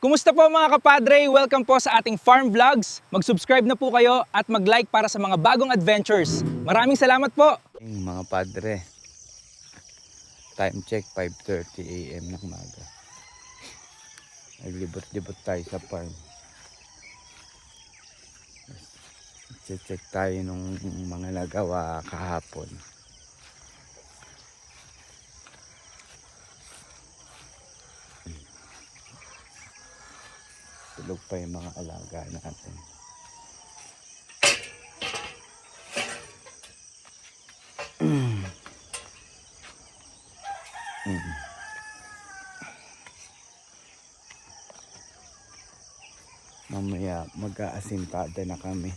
Kumusta po mga kapadre? Welcome po sa ating farm vlogs. Mag-subscribe na po kayo at mag-like para sa mga bagong adventures. Maraming salamat po! Mga padre, time check 5:30 AM ng umaga. Naglibot-libot tayo sa farm. Check tayo nung mga nagawa kahapon. Tulog pa yung mga alaga natin. Mamaya mag-aasintada na kami.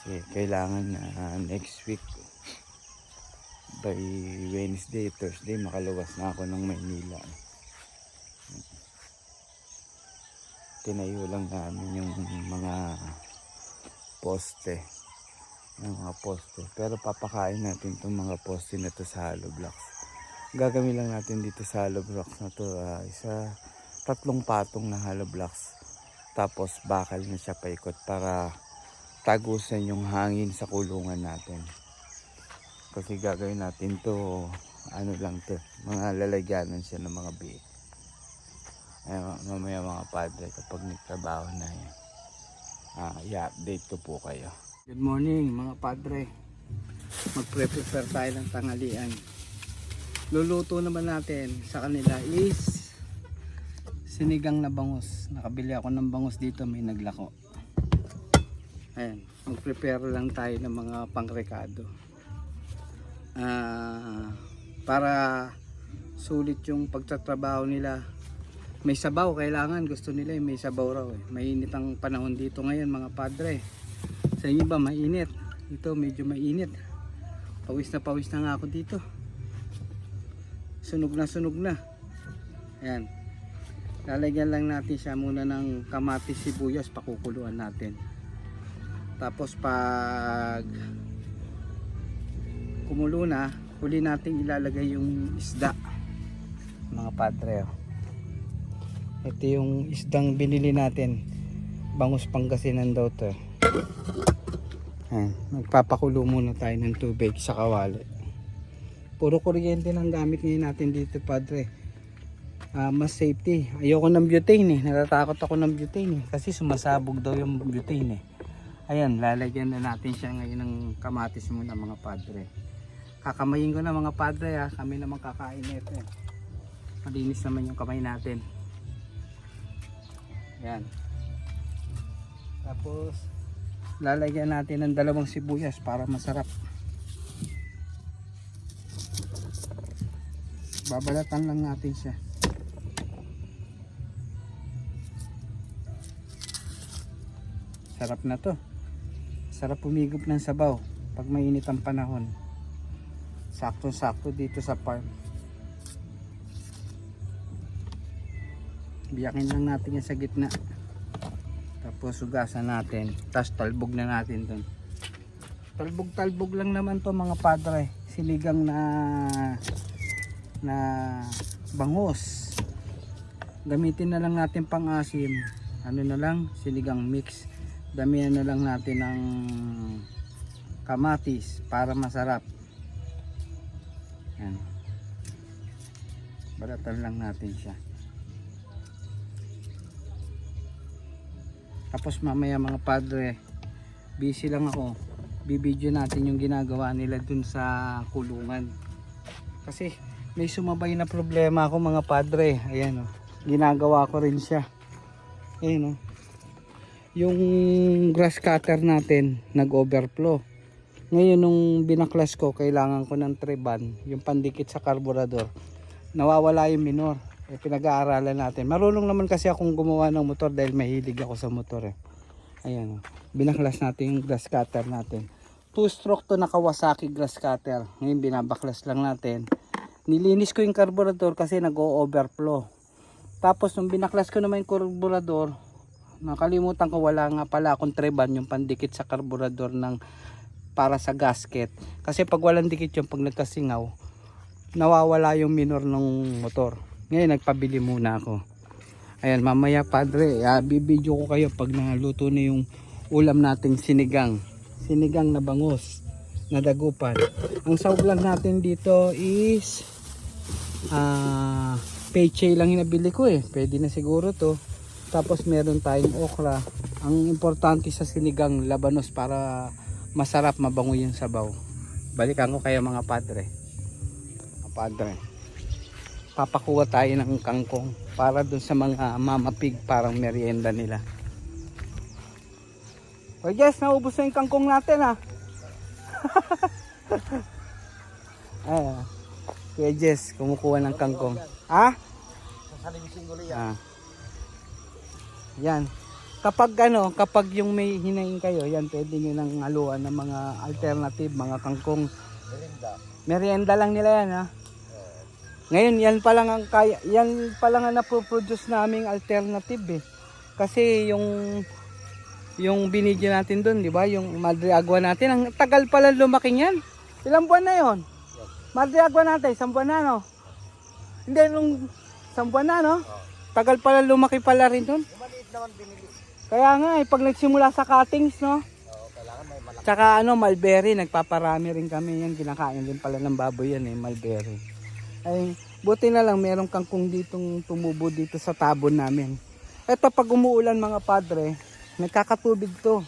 Kasi kailangan na next week by Wednesday, Thursday makaluwas na ako ng Maynila. Tinayo lang namin yung mga poste. Pero papakain natin itong mga poste na to sa hollow blocks. Gagawin lang natin dito sa hollow blocks na to tatlong patong na hollow blocks. Tapos bakal na siya paikot para tagusan yung hangin sa kulungan natin. Kasi gagawin natin to mga lalagyanan siya ng mga biik. Mamaya mga padre kapag nagtrabaho na yan, i-update ko po kayo. Good morning mga padre. Magpre-prepare tayo ng tanghalian. Luluto naman natin sa kanila is sinigang na bangus. Nakabili ako ng bangus dito, may naglako. Ayan, mag-prepare lang tayo ng mga pangrekado. Para sulit yung pagtatrabaho nila. May sabaw, kailangan, gusto nila may sabaw raw Mainit ang panahon dito ngayon mga padre. Sa inyo ba mainit? Ito medyo mainit. Pawis na nga ako dito. Sunog na. Ayan. Lalagyan lang natin siya muna ng kamatis, sibuyas, pakukuluan natin. Tapos pag kumulo na, huli natin ilalagay yung isda. Mga padre. Ito yung isdang binili natin. Bangus Pangasinan daw to. Magpapakulo muna tayo ng tubig sa kawali. Puro kuryente ng gamit ngayon natin dito padre. Mas safety. Ayoko ng butane natatakot ako ng butane kasi sumasabog daw yung butane Ayan, lalagyan na natin siya ngayon ng kamatis muna mga padre. Kakamayin ko na mga padre kami naman kakain nito Malinis naman yung kamay natin. Ayan. Tapos lalagyan natin ng 2 sibuyas para masarap. Babalatan lang natin siya. Sarap na to. Sarap pumigop ng sabaw pag mainit ang panahon. Sakto-sakto dito sa farm. Biyakin lang natin yan sa gitna. Tapos hugasan natin. Tapos talbog na natin dun. Talbog lang naman to mga padre. Sinigang na bangus. Gamitin na lang natin pang asim. Sinigang mix. Damihan na lang natin ng kamatis para masarap. Yan. Balatan lang natin siya. Tapos mamaya mga padre, busy lang ako. Bibidyo natin yung ginagawa nila dun sa kulungan. Kasi may sumabay na problema ako mga padre. Ayan ginagawa ko rin siya. Ayan yung grass cutter natin nag-overflow. Ngayon nung binaklas ko, kailangan ko ng treban, yung pandikit sa karburador. Nawawala yung minor. Pinag-aaralan natin. Marunong naman kasi akong gumawa ng motor dahil mahilig ako sa motor Ayan binaklas natin yung grass cutter natin. 2-stroke to na Kawasaki grass cutter. Ngayon binabaklas lang natin. Nilinis ko yung karburador kasi nag-o-overflow. Tapos nung binaklas ko naman yung karburador, nakalimutan ko wala nga pala akong treban, yung pandikit sa karburador para sa gasket. Kasi pag walang dikit yung pag nagkasingaw, nawawala yung minor ng motor. Ngayon nagpabili muna ako. Ayan, mamaya padre, bibidyo ko kayo pag naluto na yung ulam nating sinigang. Sinigang na bangus, na dagupan. Ang sahog lang natin dito is peche lang yung nabili ko eh. Pwede na siguro to. Tapos meron tayong okra. Ang importante sa sinigang, labanos para masarap, mabango yung sabaw. Balikan ko kayo mga padre. Mga padre. Papakuha tayo ng kangkong para dun sa mga mamapig, parang merienda nila. O Jess, naubos na yung kangkong natin ha. Ayan. Kuya Jess, kumukuha ng kangkong. Ha? Yan. Kapag yung may hinaing kayo, yan pwede nyo nang haluan ng mga alternative, mga kangkong. Merienda lang nila yan ha. Ngayon yan pa lang ang kaya, yan pa lang ang napoproduce naming alternative eh. Kasi yung binigyan natin doon, di ba? Yung Madre Agua natin, ang tagal pala lumaki yan. Ilang buwan na yon? Madre Agua natin, 1 buwan na no? Hindi, nung 1 buwan na no? Tagal pala lumaki pala rin doon. Maliit naman binili. Kaya nga eh, pag nagsimula sa cuttings no? Kailangan may malaki. Tsaka mulberry, nagpaparami rin kami yan. Kinakain din pala ng baboy yan eh, mulberry. Ay, buti na lang merong kangkong ditong tumubo dito sa tabon namin. Eto pag umuulan mga padre, nagkakatubig to.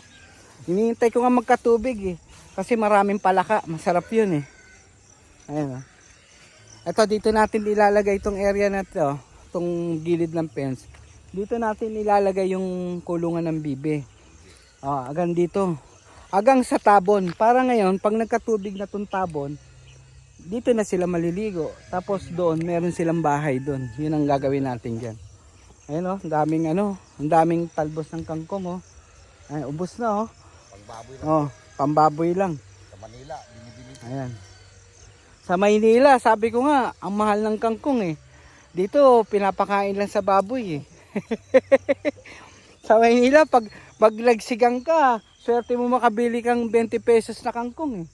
Hinihintay ko nga magkatubig eh. Kasi maraming palaka, masarap yun eh. Ayan o. Eto dito natin ilalagay itong area na to, itong gilid ng fence. Dito natin ilalagay yung kulungan ng bibe. Hanggang dito. Hanggang sa tabon. Para ngayon, pag nagkatubig na itong tabon, dito na sila maliligo. Tapos doon, meron silang bahay doon. Yun ang gagawin natin dyan. Ayun o, ang daming talbos ng kangkong o. Ay, ubos na o. Pangbaboy lang. Pambaboy lang. Sa Manila, binibili. Ayan. Sa Maynila, sabi ko nga, ang mahal ng kangkong eh. Dito, pinapakain lang sa baboy eh. Sa Maynila, pag nagsigang ka, swerte mo makabili kang 20 pesos na kangkong eh.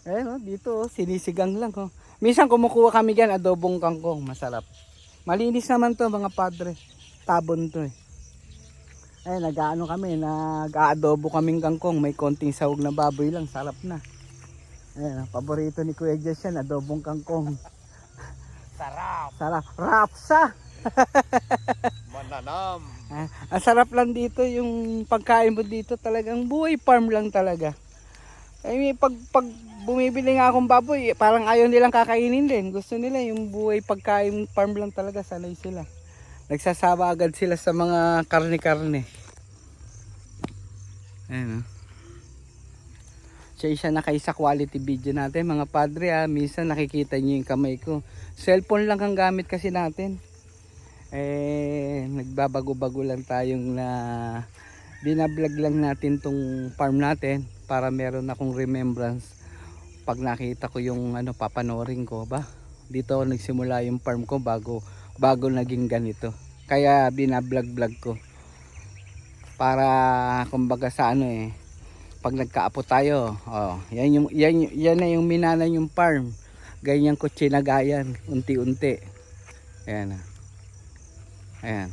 Ayan dito sinisigang lang oh. Minsan kumukuha kami diyan adobong kangkong, masarap. Malinis naman to mga padre. Tabon to eh. Ayun, nag-aadobo kaming kangkong, may konting sahog na baboy lang, sarap na. Ayun, paborito ni Kuya Jess yan, adobong kangkong. Sarap. Sarap, rapsa. Mananam. Ang sarap lang dito yung pagkain mo dito, talagang buhay farm lang talaga. Ay, pag bumibili nga akong baboy, parang ayaw nilang kakainin din. Gusto nila yung buhay pagkain farm lang talaga, sanay sila. Nagsasawa agad sila sa mga karne-karne. Ayan Siya nakaisa quality video natin mga padre ha. Minsan nakikita niyo yung kamay ko. Cellphone lang ang gamit kasi natin. Nagbabago-bago lang tayong binablog lang natin tong farm natin para meron akong remembrance pag nakita ko yung papanorin ko ba. Dito ako nagsimula yung farm ko bago naging ganito. Kaya binablog ko para kumbaga sa pag nagkaapo tayo, yan na yung minana yung farm. Ganyan ko tsinagayan unti-unti. Ayan. Ayan.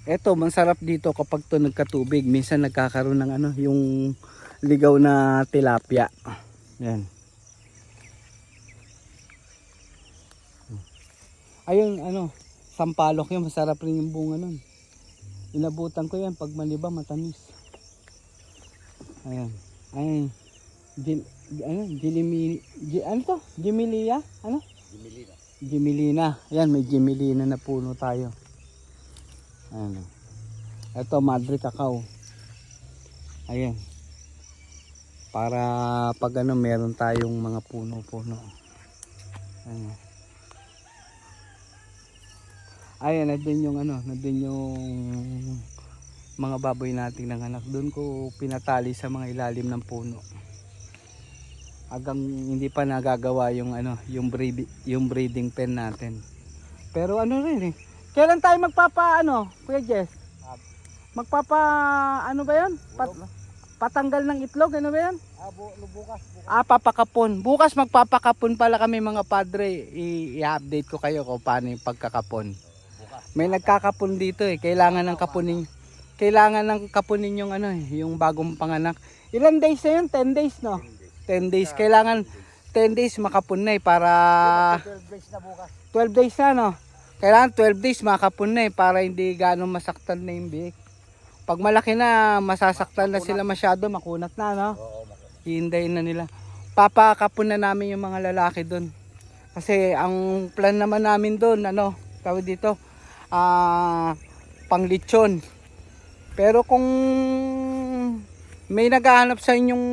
Eto, masarap dito kapag to nagkatubig. Minsan nagkakaroon ng yung ligaw na tilapia. Ayan. Ayun, sampalok yun. Masarap rin yung bunga nun. Inabutan ko yan pag maniba, matamis. Ayan. Ayun. Gimilia? Gimilina. Gimilina. Ayan, may gimilina na puno tayo. Ayan. Ito, Madre Cacao. Ayan. Para pag meron tayong mga puno-puno. Ayan. Ayan, nandun yung mga baboy nating nanganak. Doon ko pinatali sa mga ilalim ng puno. Hanggang hindi pa nagagawa yung yung breeding pen natin. Pero rin eh. Kailan tayo Kuya Jess? Ba 'yun? Patanggal ng itlog, ano ba yan? Bukas. Papakapon. Bukas magpapakapon pala kami mga padre. I-update ko kayo kung paano yung pagkakapon. May nagkakapon dito eh. Kailangan ng kapunin yung ano eh, yung bagong panganak. Ilan days na yun? 10 days no? 10 days. Kailangan 10 days makapon na eh para 12 days na bukas. 12 days na no? Kailangan 12 days makapon na eh para hindi ganong masaktan na yung biik. Pag malaki na, masasaktan na sila masyado, makunat na no? Oo, Hihindayin na nila. Papakapon na namin yung mga lalaki doon. Kasi ang plan naman namin doon, ano, tawag dito, panglitsyon. Pero kung may naghahanap sa inyong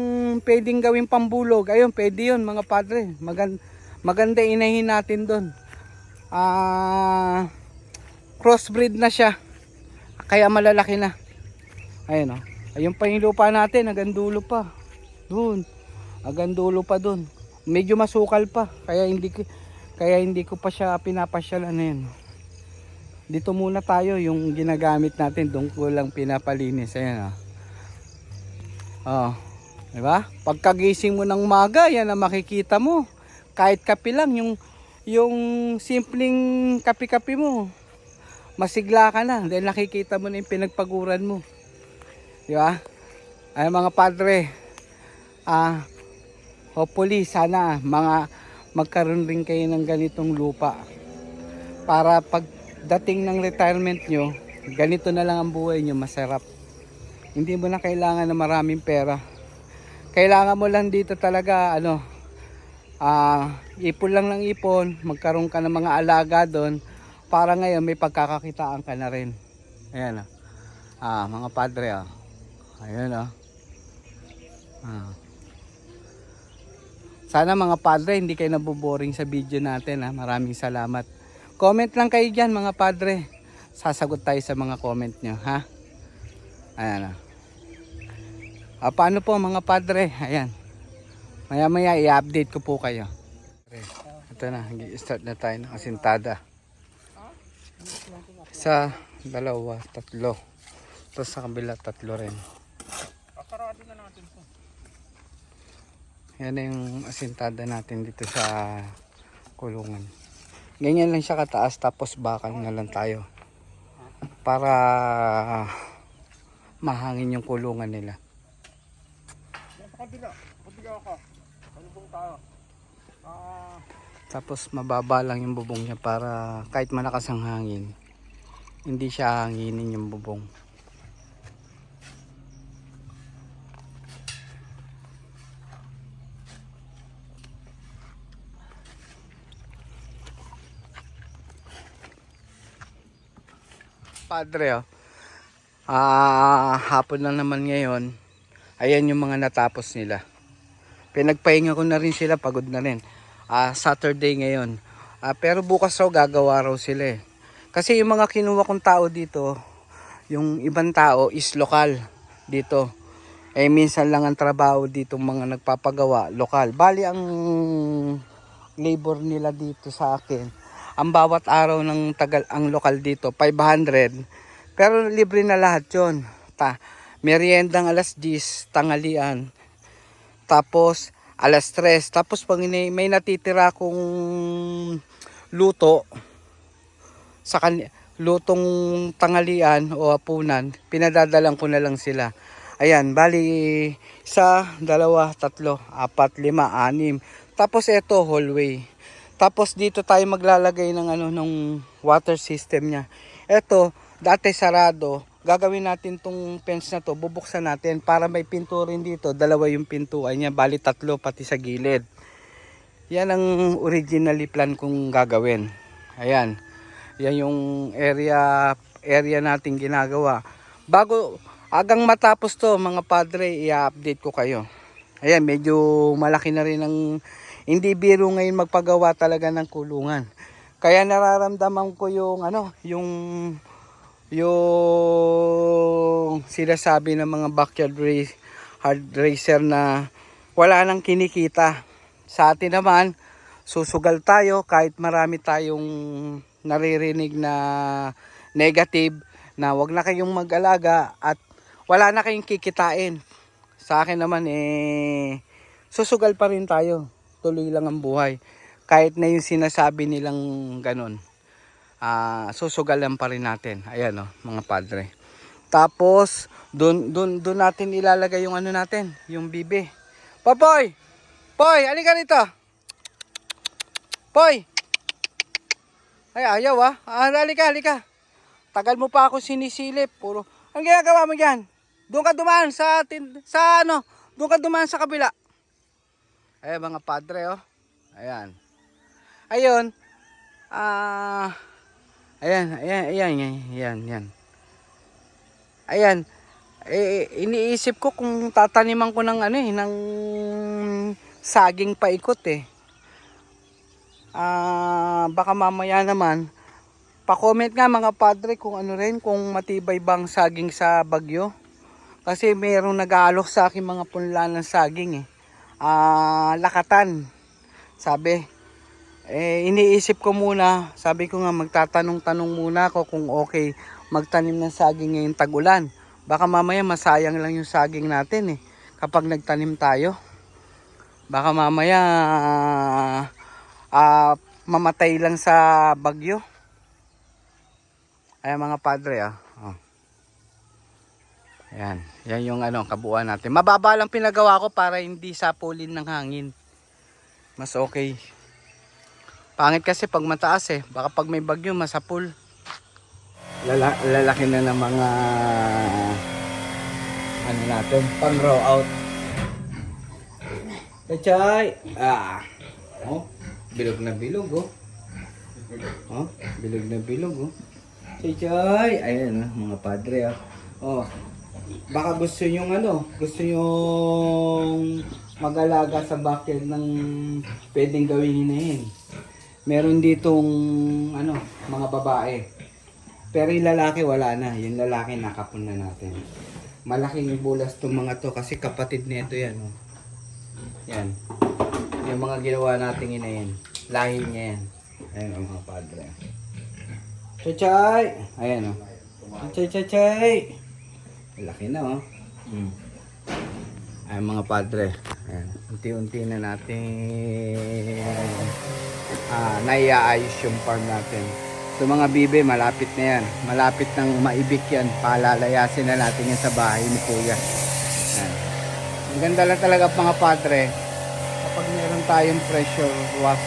pwedeng gawing pambulog, ayun, pwede yun mga padre. Maganda inahin natin doon. Crossbreed na siya. Kaya malalaki na. Ayun o. Ayun pa yung lupa natin, hanggang dulo pa. Doon. Hanggang dulo pa doon. Medyo masukal pa. Kaya hindi ko pa siya pinapasyalan na yun. Dito muna tayo yung ginagamit natin. Doon ko lang pinapalinis. Ayan o. Oh. Diba? Pagkagising mo ng umaga, yan ang makikita mo. Kahit kape lang, yung simpleng kape-kape mo, masigla ka na. Dahil nakikita mo na yung pinagpaguran mo. Diba? Ay mga padre, hopefully sana magkaroon rin kayo ng ganitong lupa. Para pagdating ng retirement nyo, ganito na lang ang buhay nyo, masarap. Hindi mo na kailangan na maraming pera. Kailangan mo lang dito talaga, ipon lang ng ipon, magkaroon ka ng mga alaga doon, para ngayon may pagkakakitaan ka na rin. Ayan mga padre Ayan Sana mga padre hindi kayo naboboring sa video natin Maraming salamat. Comment lang kayo dyan mga padre. Sasagot tayo sa mga comment nyo ha. Ayan paano po mga padre? Ayan. Maya maya i-update ko po kayo. Ito na, start na tayo ng asintada. Isa, dalawa, tatlo. Tapos sa kabila, tatlo rin. Yan na yung asintada natin dito sa kulungan. Ganyan lang siya kataas, tapos bakal na lang tayo. Para mahangin yung kulungan nila. Tapos mababa lang yung bubong niya para kahit malakas ang hangin, hindi siya hanginin yung bubong. Padre hapon na naman ngayon. Ayan yung mga natapos nila. Pinagpahinga ko na rin sila, pagod na rin. Saturday ngayon. Pero bukas gagawa raw sila Kasi yung mga kinuha kong tao dito, yung ibang tao is lokal dito. Minsan lang ang trabaho dito mga nagpapagawa, lokal. Bali ang labor nila dito sa akin, ang bawat araw ng ang lokal dito, 500. Pero libre na lahat yun. Meriendang alas 10, tanghalian. Tapos alas 3. Tapos pag may natitira kong luto sa lutong tanghalian o hapunan, pinadadalan ko na lang sila. Ayan, bali 1, 2, 3, 4, 5, 6. Tapos ito hallway. Tapos dito tayo maglalagay ng ng water system niya. Ito dati sarado. Gagawin natin tong fence na to, bubuksan natin para may pinto rin dito. 2 yung pintuan niya, bali 3 pati sa gilid. Yan ang originally plan kong gagawin. Ayan. Yan yung area nating ginagawa. Bago agang matapos to mga padre, i-update ko kayo. Ayan, medyo malaki na rin ang hindi biro ngayon magpagawa talaga ng kulungan. Kaya nararamdaman ko yung yung sinasabi ng mga backyard hard racer na wala nang kinikita. Sa atin naman, susugal tayo kahit marami tayong naririnig na negative na wag na kayong mag-alaga at wala na kayong kikitain Sa akin naman susugal pa rin tayo. Tuloy lang ang buhay. Kahit na yung sinasabi nilang ganun. Susugalan pa rin natin. Ayan mga padre. Tapos doon natin ilalagay yung ano natin, yung bibe. Poy! Poy, halika rito. Poy! Ay, ayaw halika. Tagal mo pa ako sinisilip. Puro, ang ginagawa mo dyan? Doon ka dumaan doon ka dumaan sa kabila. Ayan mga padre Ayan. Ayun. Ayan. Ayan. Iniisip ko kung tataniman ko ng ng saging paikot baka mamaya naman pa-comment nga mga padre kung kung matibay bang saging sa bagyo. Kasi mayroong nag-aalok sa akin mga punla ng saging lakatan. Sabi, iniisip ko muna, sabi ko nga magtatanong-tanong muna ako kung okay magtanim ng saging ngayong tag-ulan. Baka mamaya masayang lang yung saging natin kapag nagtanim tayo. Baka mamaya mamatay lang sa bagyo. Ayan mga padre Ayan. Yan yung kabuuan natin. Mababa lang pinagawa ko para hindi sapulin ng hangin. Mas okay. Pangit kasi pag mataas baka pag may bagyo masapul. Lalaki na ng mga natin, pang raw out. Kachay! Bilog na bilog bilog na bilog Chay! Ayan mga padre baka gusto nyong mag-alaga sa backyard ng pwedeng gawin hinahin. Meron ditong mga babae. Pero yung lalaki wala na. Yung lalaki nakapon na natin. Malaking bulas itong mga to kasi kapatid nito yan. Yan. Yung mga ginawa natin hinahin. Lahi niya yan. Ayan mga padre. Chay! Ayan Chay! Laki na Ayan mga padre. Ayan. Unti-unti na natin naiaayos yung farm natin. So mga bibe, malapit na yan. Malapit nang maibik yan. Palalayasin na natin yan sa bahay ni Kuya. Ayan. Ang ganda lang talaga mga padre. Kapag meron tayong pressure wash,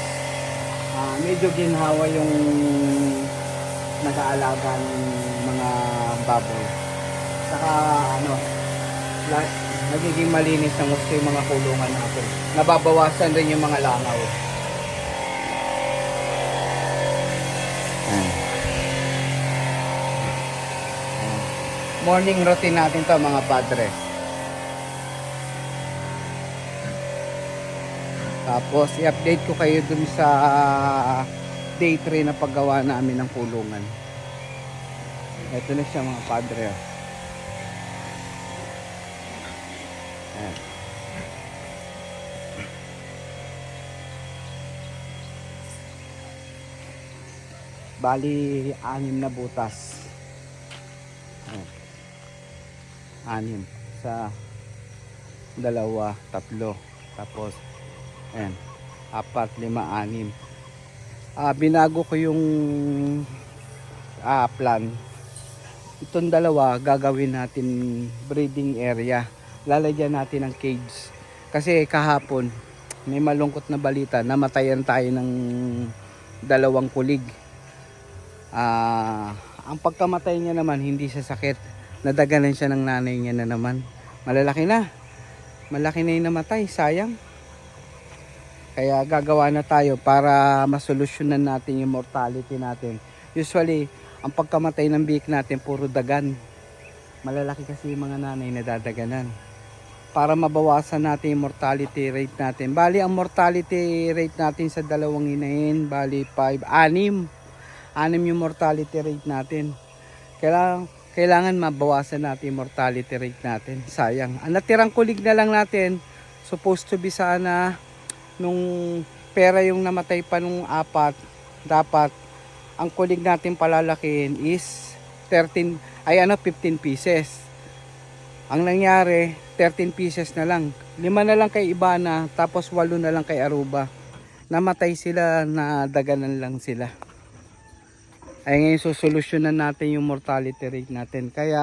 medyo ginhawa yung nag-aalaga ng mga baboy. Saka nagiging malinis ng gusto yung mga kulungan natin. Nababawasan rin yung mga langaw. Morning routine natin to mga padre. Tapos i-update ko kayo dun sa day 3 na paggawa namin ng kulungan. Ito na siya mga padre. Ayan. Bali 6 na butas. Ayan. 6 sa 2, 3, tapos 4, 5, 6. Binago ko yung plan. Itong 2 gagawin natin breeding area. Lalagyan natin ng cage. Kasi kahapon may malungkot na balita, namatayan tayo ng 2 kulig. Ang pagkamatay niya naman hindi sa sakit. Nadaganan siya ng nanay niya na naman. Malaki na yung namatay, sayang. Kaya gagawa na tayo para masolusyonan natin yung mortality natin. Usually ang pagkamatay ng biik natin puro dagan. Malalaki kasi yung mga nanay na dadaganan. Para mabawasan natin yung mortality rate natin. Bali ang mortality rate natin sa 2 inahin, bali 6 yung mortality rate natin. Kailangan mabawasan natin yung mortality rate natin. Sayang. Ang natirang kulig na lang natin, supposed to be sana nung pera yung namatay pa nung 4, dapat ang kulig natin palalakihin is 15 pieces. Ang nangyari, 13 pieces na lang. 5 na lang kay Ibana, tapos 8 na lang kay Aruba. Namatay sila, na daganan lang sila. Ay ngayon susolusyonan natin yung mortality rate natin. Kaya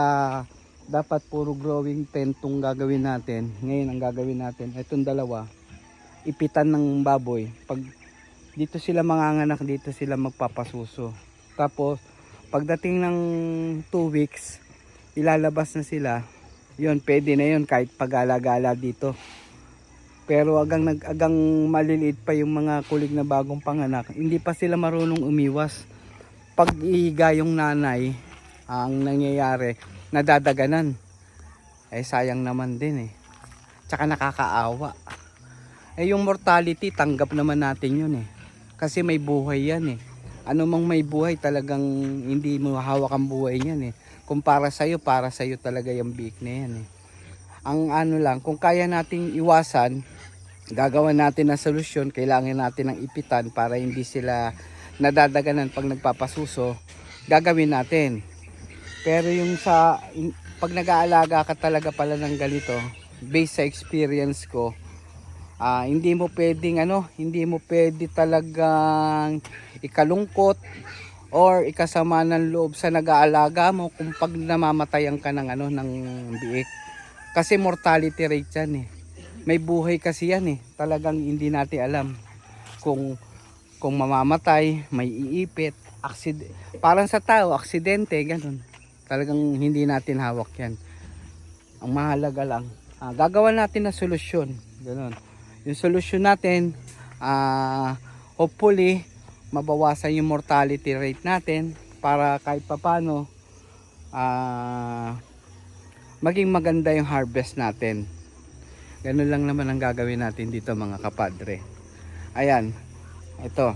dapat puro growing pen tong gagawin natin. Ngayon ang gagawin natin, itong dalawa, ipitan ng baboy. Pag dito sila manganganak, dito sila magpapasuso. Tapos pagdating ng 2 weeks, ilalabas na sila. Yun, pwede na yun kahit pag-alagala dito. Pero agang maliliit pa yung mga kulig na bagong panganak, hindi pa sila marunong umiwas. Pag ihiga yung nanay, ang nangyayari, nadadaganan. Eh sayang naman din eh. Tsaka nakakaawa. Eh yung mortality, tanggap naman natin yun eh. Kasi may buhay yan eh. Ano mang may buhay, talagang hindi mo hawak ang buhay niyan eh. Kung para sa'yo talaga yung biik na yan eh. Ang ano lang, kung kaya nating iwasan, gagawa natin ng solusyon, kailangan natin ng ipitan para hindi sila nadadaganan pag nagpapasuso, gagawin natin. Pero yung pag nag-aalaga ka talaga pala ng ganito, based sa experience ko, hindi mo pwede talagang ikalungkot or ikasama ng loob sa nag-aalaga mo kung pag namamatayan ka ng ng biik. Kasi mortality rate yan eh. May buhay kasi yan eh. Talagang hindi natin alam kung mamamatay, may iipit, parang sa tao, aksidente, ganun. Talagang hindi natin hawak yan. Ang mahalaga lang, gagawa natin na solusyon. Ganun. Yung solusyon natin, hopefully, mabawasan yung mortality rate natin para kahit papano, maging maganda yung harvest natin. Ganun lang naman ang gagawin natin dito mga kapadre. Ayan, ito.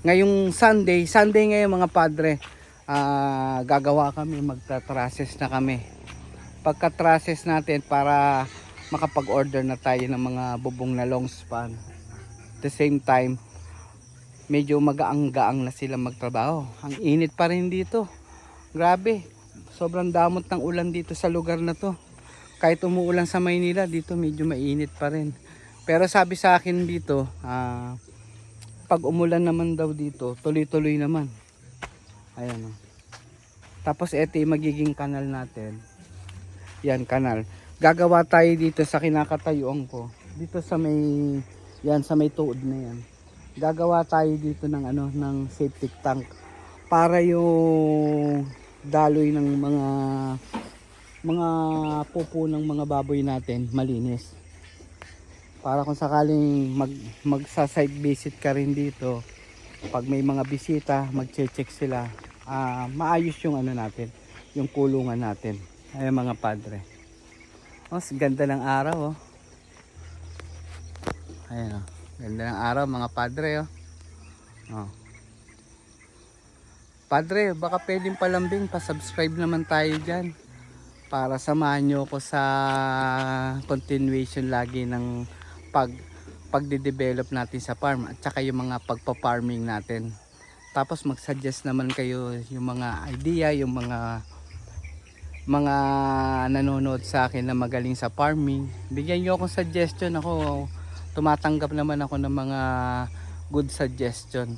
Ngayong Sunday ngayon mga padre, gagawa kami, magta-trusses na kami. Pagka-trusses natin para makapag-order na tayo ng mga bubong na long span. At the same time, medyo magaang-gaang na sila magtrabaho. Ang init pa rin dito. Grabe, sobrang damot ng ulan dito sa lugar na to. Kahit umuulan sa Maynila, dito medyo mainit pa rin. Pero sabi sa akin dito, pag umulan naman daw dito, tuloy-tuloy naman. Ayan o. Tapos ito yung magiging kanal natin. Yan, kanal. Gagawa tayo dito sa kinakatayuan ko. Dito sa may, sa may tuod na yan. Gagawa tayo dito ng ng septic tank para yung daloy ng mga pupo ng mga baboy natin malinis. Para kung sakaling magsa-site visit ka rin dito, pag may mga bisita, mag-check sila, maayos yung natin, yung kulungan natin. Ay mga padre. Ganda ng araw oh. Ayan oh. Ganda ng araw mga padre oh. Padre, baka pwedeng palambing, pa-subscribe naman tayo dyan. Para samahan nyo ako sa continuation lagi ng pagde-develop natin sa farm at saka yung mga pagpa-farming natin. Tapos mag-suggest naman kayo yung mga idea, yung mga nanonood sa akin na magaling sa farming. Bigyan nyo akong suggestion. Ako tumatanggap naman ako ng mga good suggestion.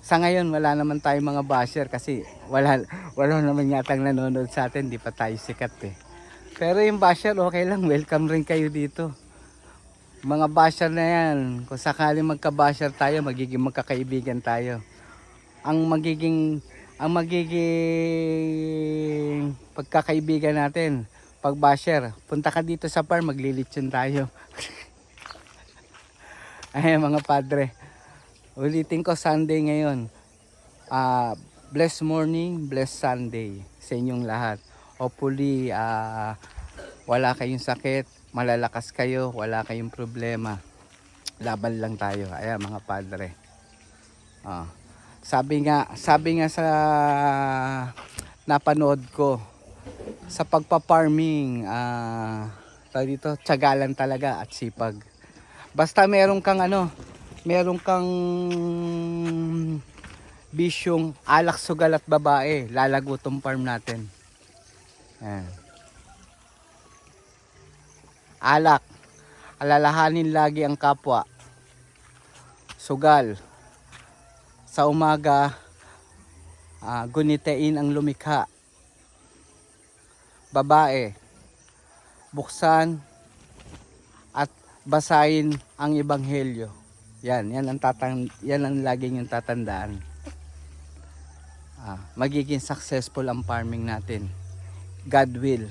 Sa ngayon wala naman tayong mga basher kasi wala naman yatang nanonood sa atin, di pa tayo sikat eh. Pero yung basher okay lang, welcome rin kayo dito. Mga basher na yan, kung sakaling magka-basher tayo, magiging magkakaibigan tayo. Ang magiging pagkakaibigan natin, pag basher, punta ka dito sa farm, maglilitsyon tayo. Ay mga padre, ulitin ko, Sunday ngayon. Blessed morning, blessed Sunday sa inyong lahat. Hopefully, wala kayong sakit, malalakas kayo, wala kayong problema. Laban lang tayo. Ayan mga padre. Sabi nga sa napanood ko, sa pagpa-farming, dito, tiyagalan talaga at sipag. Basta meron kang bisyong alak, sugal at babae, lalago tong farm natin. Ayan. alak, alalahanin lagi ang kapwa, sugal, sa umaga, gunitain ang lumikha, babae, buksan at basahin ang ebanghelyo. Yan ang laging yung tatandaan. Magiging successful ang farming natin. God will.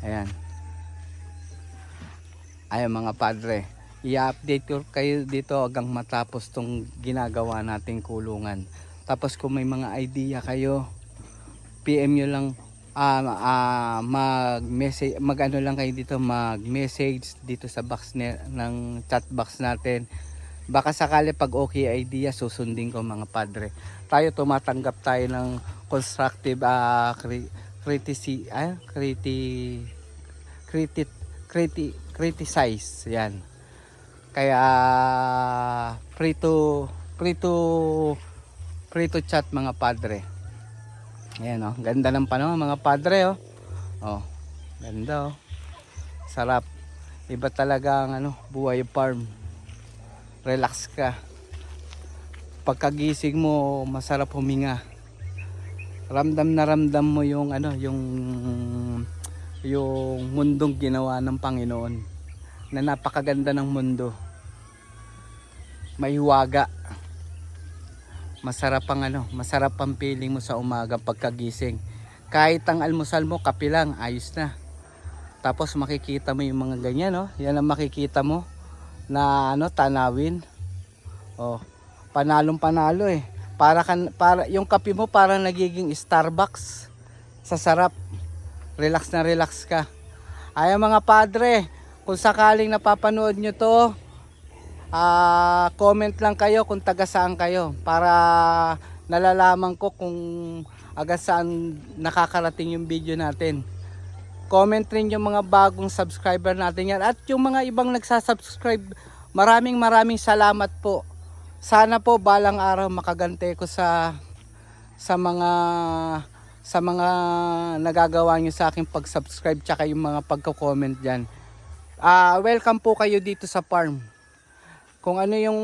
Ayan. Ayan mga padre, i-update ko kayo dito hanggang matapos tong ginagawa nating kulungan. Tapos kung may mga idea kayo, PM nyo lang, mag-ano lang kayo dito, mag-message dito sa box ng chat box natin. Baka sakali pag okay idea, susundin ko mga padre. Tayo tumatanggap tayo ng constructive criticize. Yan. Kaya free to chat mga padre. Ayan oh, ganda ng panahon mga padre oh. Oh, ganda oh. Sarap. Iba talaga ang buhay farm. Relax ka. Pagkagising mo, masarap huminga. Ramdam na ramdam mo yung yung mundong ginawa ng Panginoon. Na napakaganda ng mundo. May hiwaga. Masarap ang feeling mo sa umaga pagkagising. Kahit ang almusal mo, kape lang, ayos na. Tapos makikita mo yung mga ganyan, no? Yan ang makikita mo na tanawin. Oh, panalong-panalo eh. Para yung kape mo parang nagiging Starbucks. Sa sarap. Relax na relax ka. Ay mga padre, kung sakaling napapanood nyo to, comment lang kayo kung taga saan kayo para nalalaman ko kung aga saan nakakarating yung video natin. Comment rin yung mga bagong subscriber natin yan at yung mga ibang nagsasubscribe, maraming salamat po. Sana po balang araw makagante ko sa mga nagagawa nyo sa aking pag-subscribe tsaka yung mga pagko-comment dyan. Welcome po kayo dito sa farm. Kung ano yung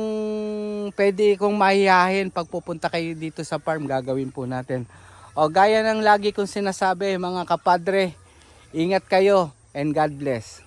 pwede kong mahihayin pag pupunta kayo dito sa farm, gagawin po natin. O gaya ng lagi kong sinasabi mga kapadre, ingat kayo and God bless.